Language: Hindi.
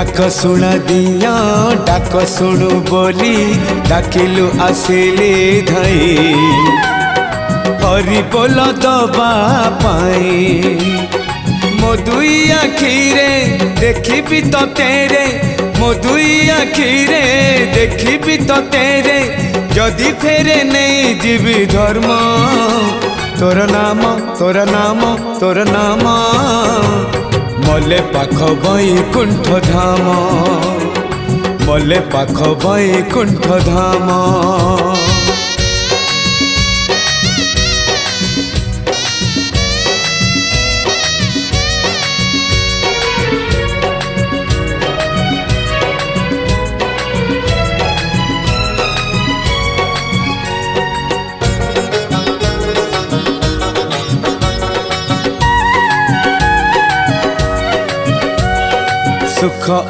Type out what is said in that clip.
डाक शुण दिया डाक शुणु बोली डाकिलु आसिले धई हरि बोल दबा पाई मो दुई आखिरे देखी तो तेरे मो दुई आखिरे देखी तो तेरे जदि फेरे नहीं जीवी धर्म तोर नाम तोर नाम तोर नाम मले पाख बैकुंठ धाम मले पाख बैकुंठ धाम सुख